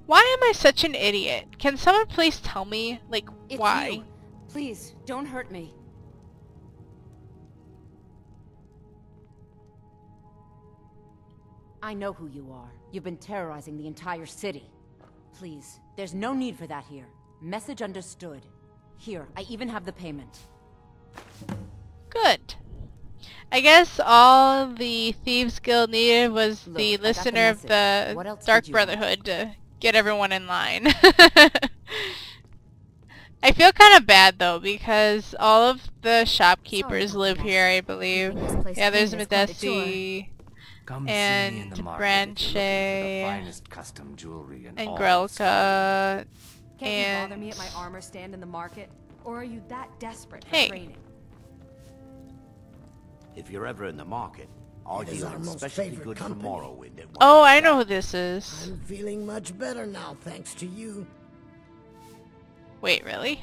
Why am I such an idiot? Can someone please tell me, like, It's why? you. Please, don't hurt me. I know who you are. You've been terrorizing the entire city. Please, there's no need for that here. Message understood. Here, I even have the payment. Good. I guess all the Thieves Guild needed was Look, the I got the listener of message. What the else Dark did you want? Brotherhood to get everyone in line. I feel kind of bad though because all of the shopkeepers Sorry live about here, I Keeping believe. this place Yeah, there's clean is quite a chore. Medesi Come see me in and the market if you're looking for the Branche finest custom jewelry in and all of Grelka. Can't you bother And me at my armor stand in the market? Or are you that desperate for Hey. training? If you're ever in the market, I'll It is deal our in most specialty favorite goods from company. Morrowind at one oh, I shot. know who this is. I'm feeling much better now, thanks to you. Wait, really?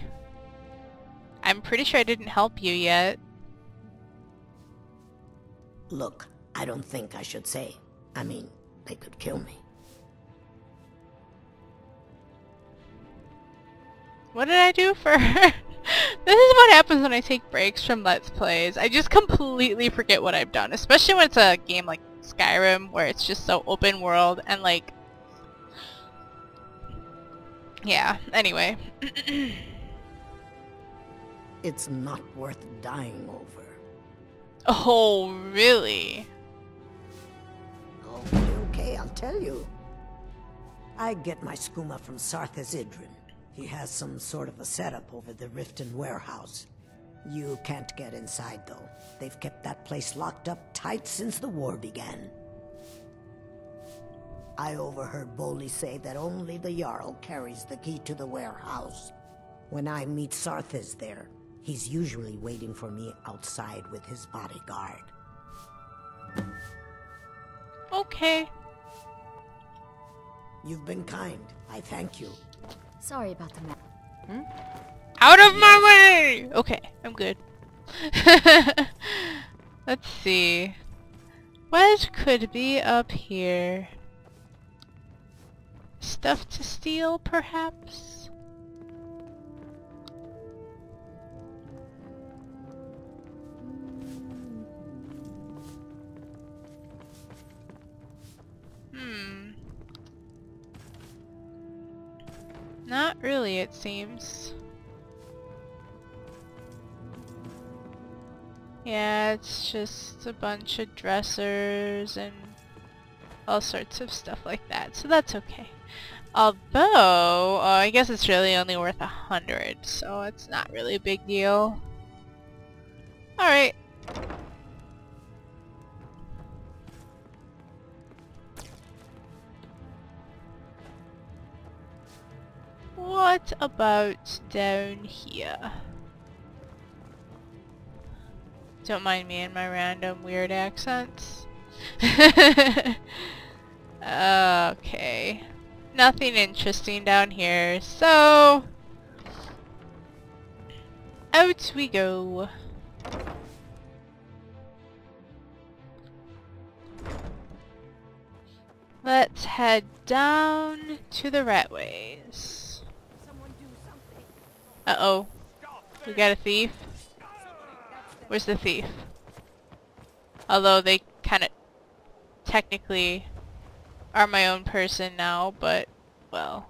I'm pretty sure I didn't help you yet. Look, I don't think I should say. I mean, they could kill me. What did I do for her? This is what happens when I take breaks from Let's Plays. I just completely forget what I've done, especially when it's a game like Skyrim, where it's just so open world and like... Yeah, anyway. It's not worth dying over. Oh, really? Okay, I'll tell you. I get my skooma from Sarthas Idrin. He has some sort of a setup over the Riften warehouse. You can't get inside, though. They've kept that place locked up tight since the war began. I overheard Bolli say that only the Jarl carries the key to the warehouse. When I meet Sarthas there, he's usually waiting for me outside with his bodyguard. Okay. You've been kind. I thank you. Sorry about the mess. Out of my way! Okay, I'm good. Let's see. What could be up here? Stuff to steal, perhaps? Not really, it seems. Yeah, it's just a bunch of dressers and all sorts of stuff like that, so that's okay. Although, I guess it's really only worth 100, so it's not really a big deal. Alright. What about down here? Don't mind me and my random weird accents. Okay. Nothing interesting down here, so... out we go. Let's head down to the Ratways. Uh-oh. We got a thief. Where's the thief? Although they kind of technically are my own person now, but, well.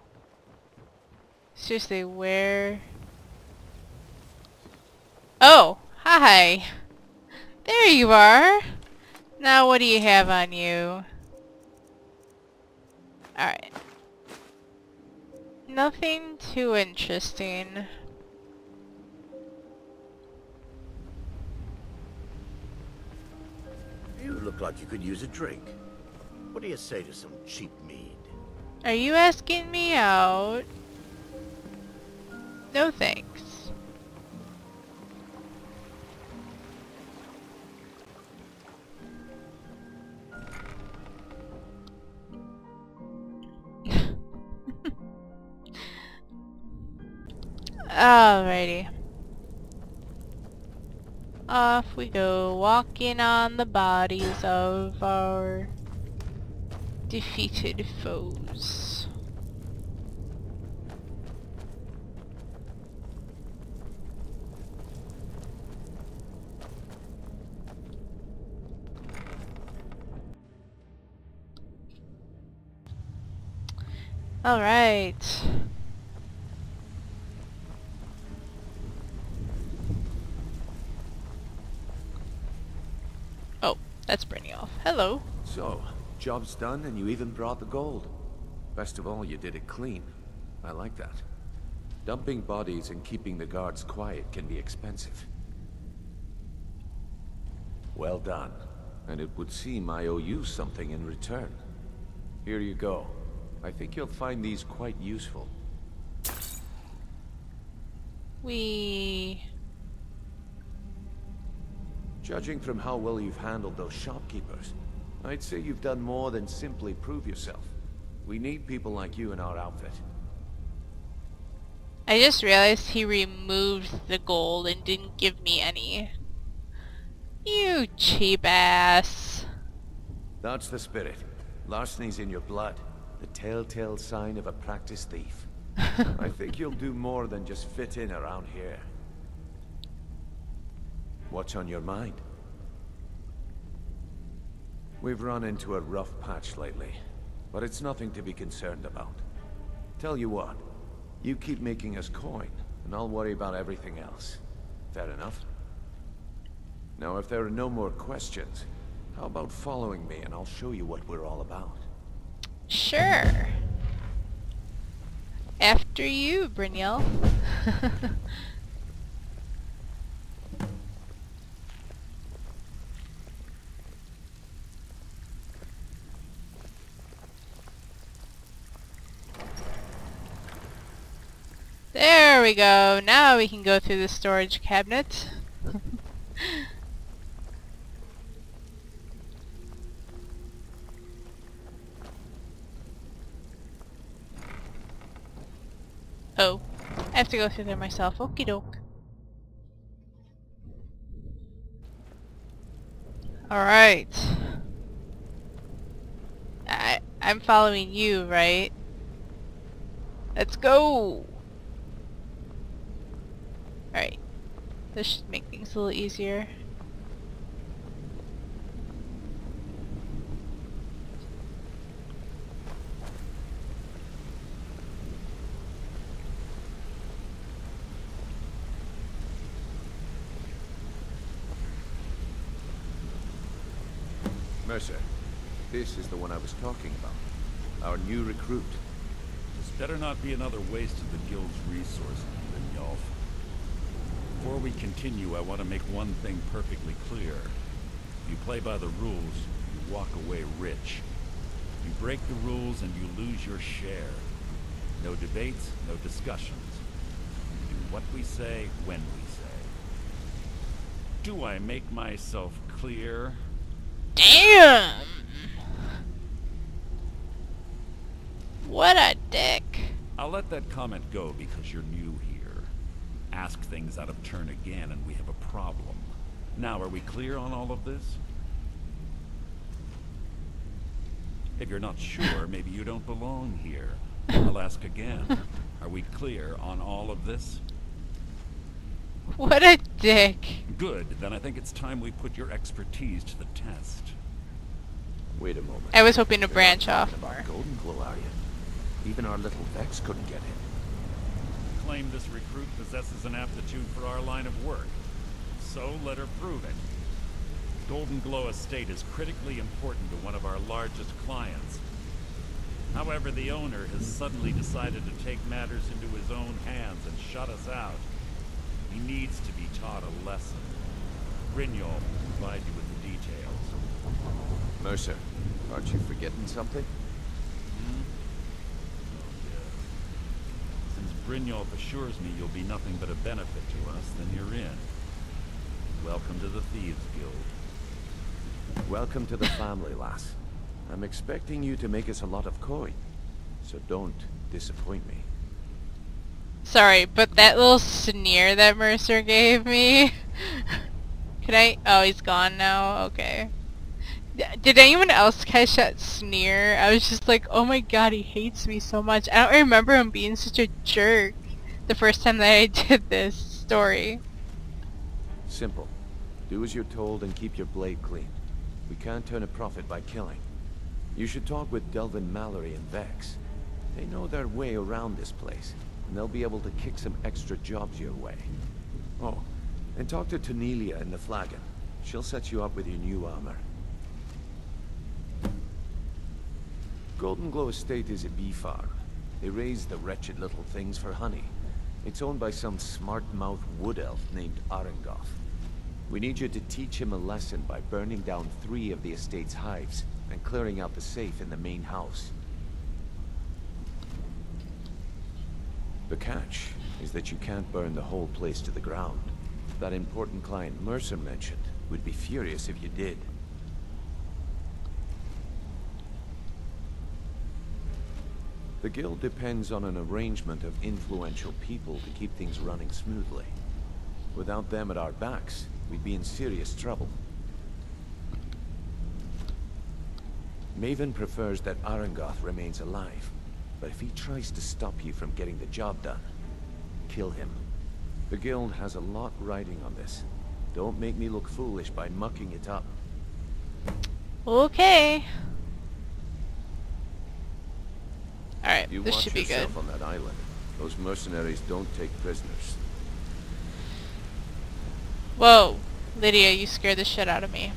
Seriously, where? Oh, hi! There you are! Now what do you have on you? Alright. Nothing too interesting. You look like you could use a drink. What do you say to some cheap mead? Are you asking me out? No thanks. Alrighty. Off we go, walking on the bodies of our defeated foes. Alright. Oh, that's Brynjolf. Hello. So, job's done and you even brought the gold. Best of all, you did it clean. I like that. Dumping bodies and keeping the guards quiet can be expensive. Well done. And it would seem I owe you something in return. Here you go. I think you'll find these quite useful. Judging from how well you've handled those shopkeepers, I'd say you've done more than simply prove yourself. We need people like you in our outfit. I just realized he removed the gold and didn't give me any. You cheap ass. That's the spirit. Larceny's in your blood. The telltale sign of a practiced thief. I think you'll do more than just fit in around here. What's on your mind? We've run into a rough patch lately, but it's nothing to be concerned about. Tell you what, you keep making us coin, and I'll worry about everything else. Fair enough? Now, if there are no more questions, how about following me and I'll show you what we're all about? Sure. After you, Brynjolf. There we go. Now we can go through the storage cabinet. Oh, I have to go through there myself. Okie doke. Alright. I'm following you, right? Let's go! Alright. This should make things a little easier. Mercer, this is the one I was talking about. Our new recruit. This better not be another waste of the guild's resources, Brynjolf. Before we continue, I want to make one thing perfectly clear. You play by the rules, you walk away rich. You break the rules and you lose your share. No debates, no discussions. We do what we say, when we say. Do I make myself clear? Damn! What a dick. I'll let that comment go because you're new here. Ask things out of turn again and we have a problem. Now, are we clear on all of this? If you're not sure, maybe you don't belong here. I'll ask again. Are we clear on all of this? What a dick. Good, then I think it's time we put your expertise to the test. Wait a moment. I was hoping to branch You're not off talking about more. Golden Glow, are you? Even our little Vex couldn't get in. Claim this recruit possesses an aptitude for our line of work. So let her prove it. Golden Glow Estate is critically important to one of our largest clients. However, the owner has suddenly decided to take matters into his own hands and shut us out. He needs to be taught a lesson. Brynjolf will provide you with the details. Mercer, aren't you forgetting something? Hmm? Oh, yeah. Since Brynjolf assures me you'll be nothing but a benefit to us, then you're in. Welcome to the Thieves Guild. Welcome to the family, lass. I'm expecting you to make us a lot of coin, so don't disappoint me. Sorry, but that little sneer that Mercer gave me... Can I... Oh, he's gone now? Okay. Did anyone else catch that sneer? I was just like, oh my god, he hates me so much. I don't remember him being such a jerk the first time that I did this story. Simple. Do as you're told and keep your blade clean. We can't turn a profit by killing. You should talk with Delvin Mallory and Vex. They know their way around this place, and they'll be able to kick some extra jobs your way. Oh, and talk to Cornelia in the Flagon. She'll set you up with your new armor. Golden Glow Estate is a bee farm. They raise the wretched little things for honey. It's owned by some smart-mouthed wood elf named Arengoth. We need you to teach him a lesson by burning down 3 of the estate's hives and clearing out the safe in the main house. The catch is that you can't burn the whole place to the ground. That important client Mercer mentioned would be furious if you did. The guild depends on an arrangement of influential people to keep things running smoothly. Without them at our backs, we'd be in serious trouble. Maven prefers that Arengoth remains alive, but if he tries to stop you from getting the job done, kill him. The guild has a lot riding on this. Don't make me look foolish by mucking it up. Okay. Alright, You this watch should be good. yourself on that island. Those mercenaries don't take prisoners. Whoa, Lydia, you scared the shit out of me.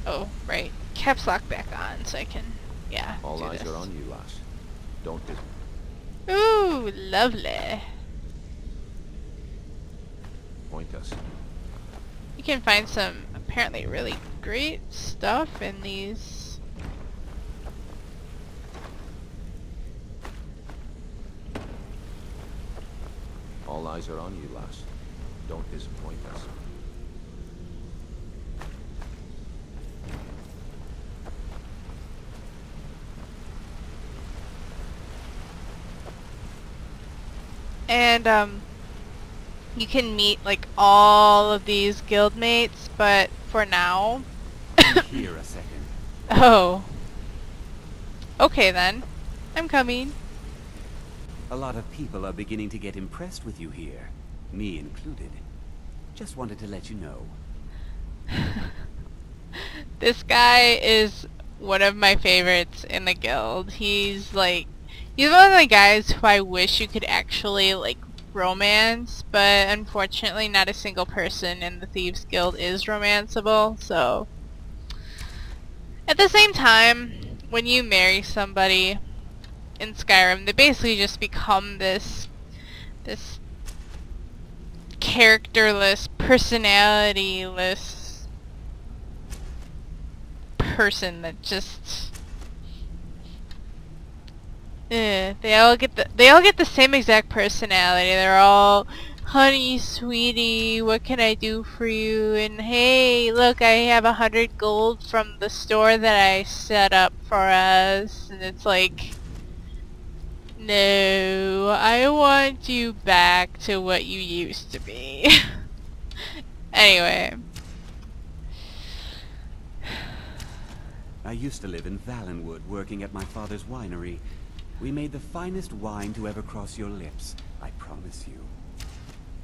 Oh, right. Caps lock back on so I can, yeah, All do eyes this. are on you, lass. Don't dis- Ooh, lovely. point us. You can find some apparently really great stuff in these. All eyes are on you, lass. Don't disappoint us. And, you can meet, like, all of these guildmates, but for now... Here a second. Oh. Okay then. I'm coming. A lot of people are beginning to get impressed with you here, me included. Just wanted to let you know. This guy is one of my favorites in the guild. He's one of the guys who I wish you could actually, like, romance, but unfortunately not a single person in the Thieves Guild is romanceable, so... At the same time, when you marry somebody in Skyrim, they basically just become this characterless, personality-less person that just... they all get the same exact personality. They're all, honey, sweetie, what can I do for you? And hey, look, I have 100 gold from the store that I set up for us. And it's like, no, I want you back to what you used to be. Anyway. I used to live in Valenwood, working at my father's winery. We made the finest wine to ever cross your lips, I promise you.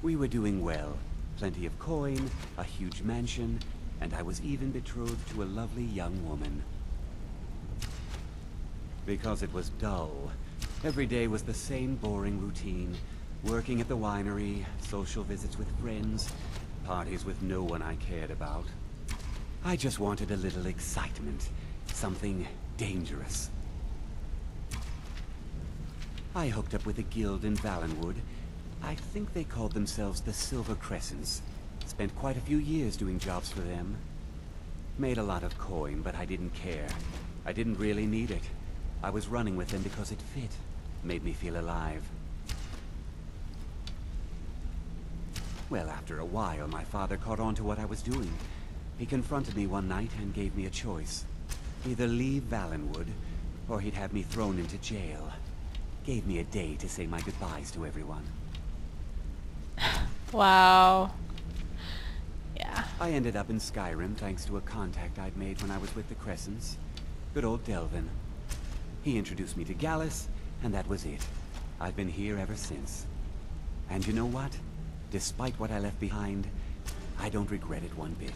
We were doing well. Plenty of coin, a huge mansion, and I was even betrothed to a lovely young woman. Because it was dull. Every day was the same boring routine. Working at the winery, social visits with friends, parties with no one I cared about. I just wanted a little excitement. Something dangerous. I hooked up with a guild in Valenwood. I think they called themselves the Silver Crescents. Spent quite a few years doing jobs for them. Made a lot of coin, but I didn't care. I didn't really need it. I was running with them because it fit. Made me feel alive. Well, after a while, my father caught on to what I was doing. He confronted me one night and gave me a choice. Either leave Valenwood, or he'd have me thrown into jail. Gave me a day to say my goodbyes to everyone. Wow. Yeah. I ended up in Skyrim thanks to a contact I'd made when I was with the Crescents. Good old Delvin. He introduced me to Gallus, and that was it. I've been here ever since. And you know what? Despite what I left behind, I don't regret it one bit.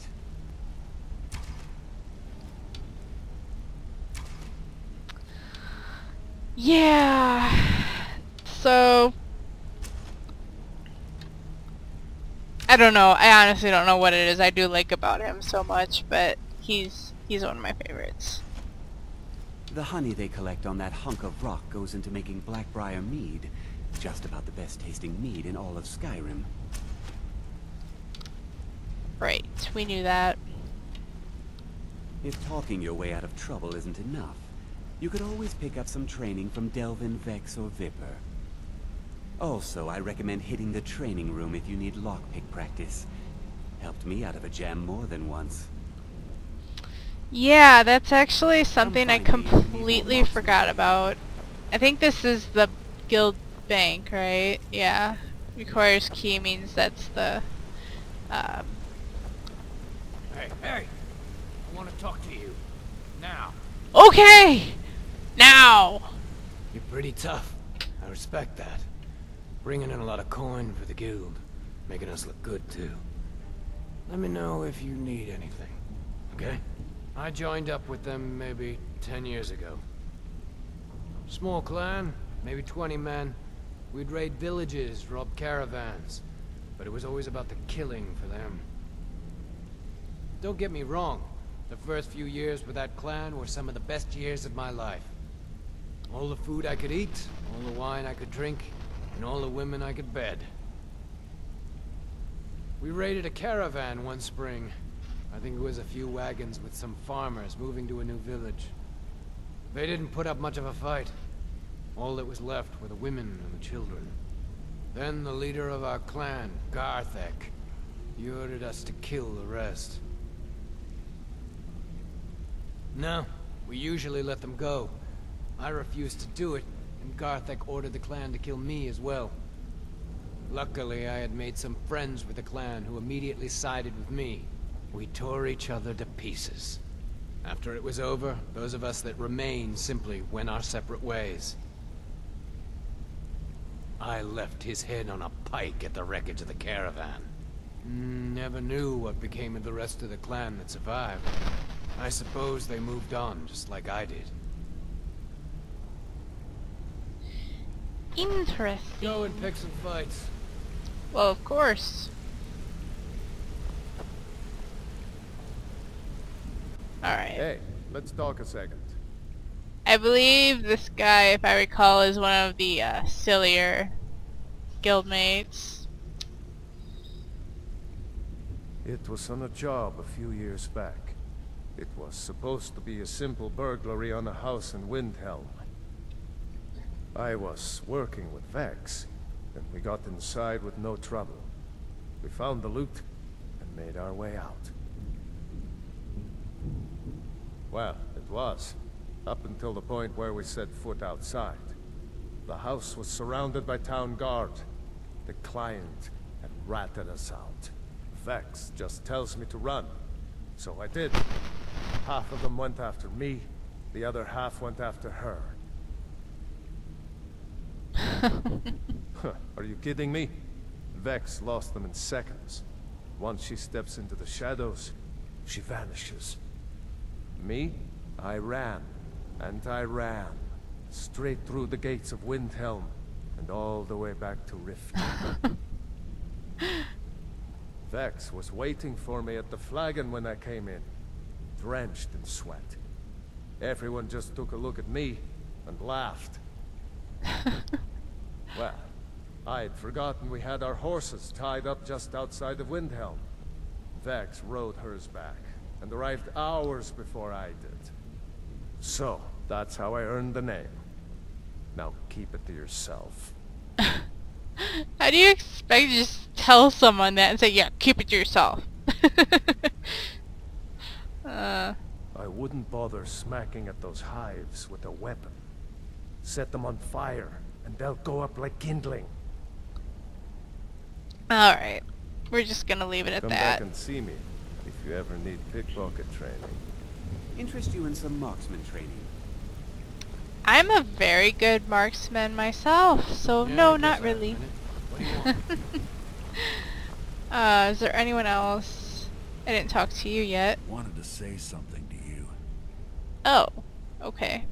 Yeah. So I don't know. I honestly don't know what it is I do like about him so much, but he's one of my favorites. The honey they collect on that hunk of rock goes into making Blackbriar mead. Just about the best tasting mead in all of Skyrim. Right, we knew that. If talking your way out of trouble isn't enough, you could always pick up some training from Delvin, Vex, or Viper. Also, I recommend hitting the training room if you need lockpick practice. Helped me out of a jam more than once. Yeah, that's actually something I completely forgot about. I think this is the guild bank, right? Yeah. Requires key means that's the Hey, I want to talk to you. Now. Okay! Now! You're pretty tough. I respect that. Bringing in a lot of coin for the guild. Making us look good, too. Let me know if you need anything. Okay? I joined up with them maybe 10 years ago. Small clan, maybe 20 men. We'd raid villages, rob caravans. But it was always about the killing for them. Don't get me wrong. The first few years with that clan were some of the best years of my life. All the food I could eat, all the wine I could drink, and all the women I could bed. We raided a caravan one spring. I think it was a few wagons with some farmers moving to a new village. They didn't put up much of a fight. All that was left were the women and the children. Then the leader of our clan, Garthek, he ordered us to kill the rest. No, we usually let them go. I refused to do it, and Garthek ordered the clan to kill me as well. Luckily, I had made some friends with the clan who immediately sided with me. We tore each other to pieces. After it was over, those of us that remained simply went our separate ways. I left his head on a pike at the wreckage of the caravan. Never knew what became of the rest of the clan that survived. I suppose they moved on, just like I did. Interesting. Go and pick some fights. Well, of course. Alright. Hey, let's talk a second. I believe this guy, if I recall, is one of the sillier guildmates. It was on a job a few years back. It was supposed to be a simple burglary on a house in Windhelm. I was working with Vex, and we got inside with no trouble. We found the loot, and made our way out. Well, it was, up until the point where we set foot outside. The house was surrounded by town guard. The client had ratted us out. Vex just tells me to run, so I did. Half of them went after me, the other half went after her. Are you kidding me? Vex lost them in seconds. Once she steps into the shadows, she vanishes. Me? I ran, and I ran, straight through the gates of Windhelm, and all the way back to Rift. Vex was waiting for me at the flagon when I came in, drenched in sweat. Everyone just took a look at me and laughed. Well, I had forgotten we had our horses tied up just outside of Windhelm. Vex rode hers back, and arrived hours before I did. So, that's how I earned the name. Now keep it to yourself. How do you expect to just tell someone that and say, yeah, keep it to yourself? I wouldn't bother smacking at those hives with a weapon. Set them on fire, and they'll go up like kindling. Alright. We're just gonna leave it at Come that. back and see me, if you ever need pickpocket training. Interest you in some marksman training? I'm a very good marksman myself, so Yeah, no, I guess not I've really. been it. What do you want? Is there anyone else? I didn't talk to you yet. Wanted to say something to you. Oh, okay.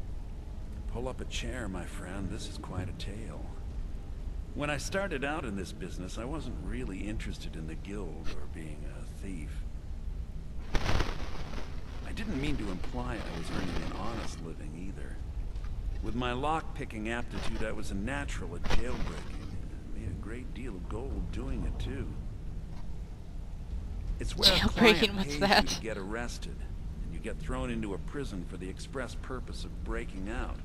Pull up a chair, my friend. This is quite a tale. When I started out in this business, I wasn't really interested in the guild or being a thief. I didn't mean to imply I was earning an honest living either. With my lock-picking aptitude, I was a natural at jailbreaking. I made a great deal of gold doing it too. It's where a client pays you to get arrested, and you get thrown into a prison for the express purpose of breaking out.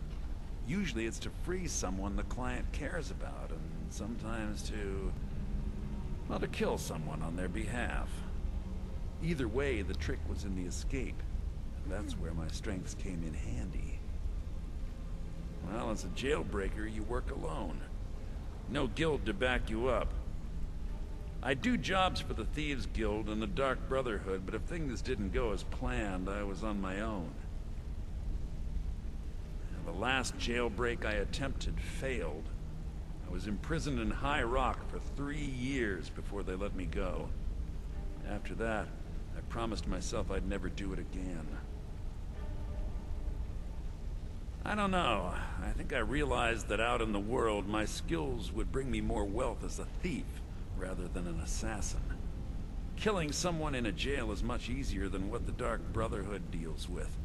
Usually it's to free someone the client cares about, and sometimes to... well, to kill someone on their behalf. Either way, the trick was in the escape, and that's where my strengths came in handy. Well, as a jailbreaker, you work alone. No guild to back you up. I do jobs for the Thieves Guild and the Dark Brotherhood, but if things didn't go as planned, I was on my own. And the last jailbreak I attempted failed. I was imprisoned in High Rock for 3 years before they let me go. After that, I promised myself I'd never do it again. I don't know. I think I realized that out in the world, my skills would bring me more wealth as a thief rather than an assassin. Killing someone in a jail is much easier than what the Dark Brotherhood deals with.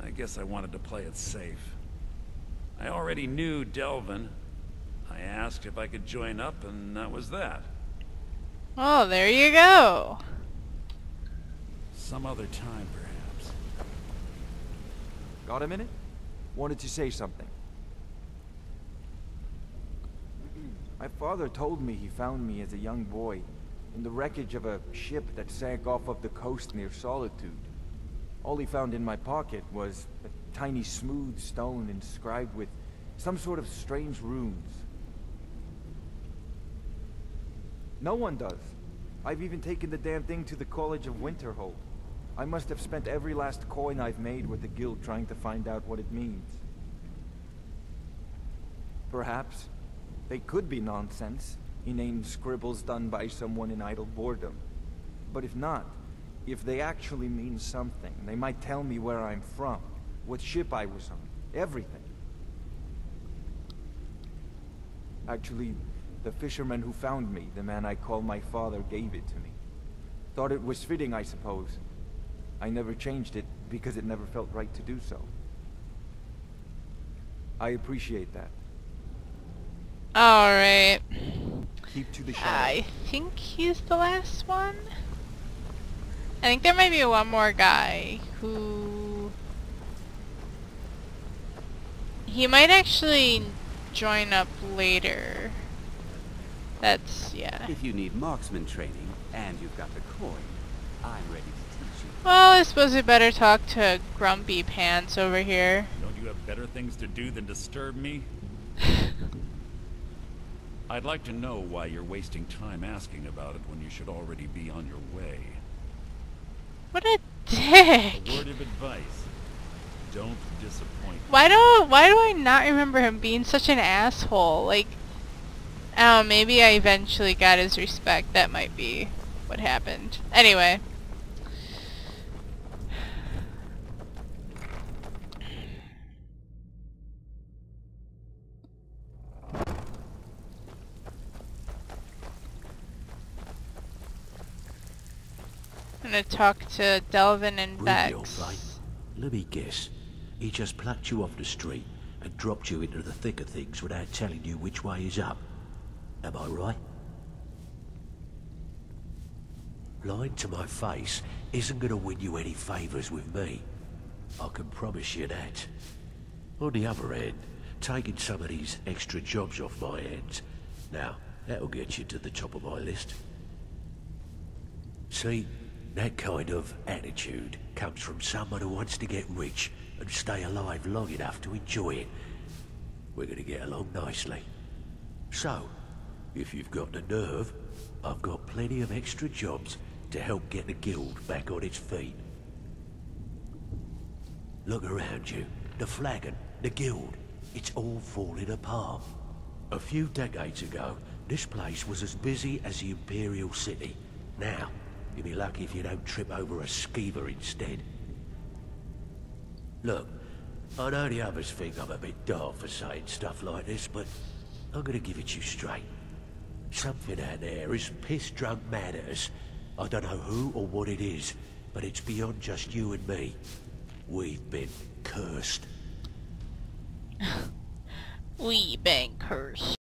I guess I wanted to play it safe. I already knew Delvin. I asked if I could join up, and that was that. Oh, there you go. Some other time, perhaps. Got a minute? Wanted to say something. My father told me he found me as a young boy in the wreckage of a ship that sank off of the coast near Solitude. All he found in my pocket was a tiny smooth stone inscribed with some sort of strange runes. No one does. I've even taken the damn thing to the College of Winterhold. I must have spent every last coin I've made with the guild trying to find out what it means. Perhaps they could be nonsense, inane scribbles done by someone in idle boredom. But if not, if they actually mean something, they might tell me where I'm from, what ship I was on, everything. Actually, the fisherman who found me, the man I call my father, gave it to me. Thought it was fitting, I suppose. I never changed it because it never felt right to do so. I appreciate that. Alright. Keep to the shadow. I think he's the last one. I think there might be one more guy who... he might actually join up later. That's, yeah. If you need marksman training and you've got the coin, I'm ready to teach you. Well, I suppose we better talk to Grumpy Pants over here. Don't you have better things to do than disturb me? I'd like to know why you're wasting time asking about it when you should already be on your way. What a dick! A word of advice. Don't disappoint me. Why do I not remember him being such an asshole? Like, I don't know, maybe I eventually got his respect. That might be what happened. Anyway. I'm gonna talk to Delvin and Vex. Let me guess. He just plucked you off the street and dropped you into the thick of things without telling you which way is up. Am I right? Lying to my face isn't going to win you any favours with me. I can promise you that. On the other hand, taking some of these extra jobs off my hands, now, that'll get you to the top of my list. See, that kind of attitude comes from someone who wants to get rich and stay alive long enough to enjoy it. We're going to get along nicely. So, if you've got the nerve, I've got plenty of extra jobs to help get the guild back on its feet. Look around you. The flagon, the guild, it's all falling apart. A few decades ago, this place was as busy as the Imperial City. Now, you'll be lucky if you don't trip over a skeever instead. Look, I know the others think I'm a bit daft for saying stuff like this, but I'm gonna give it you straight. Something out there is piss-drunk mad at us. I don't know who or what it is, but it's beyond just you and me. We've been cursed. We been cursed.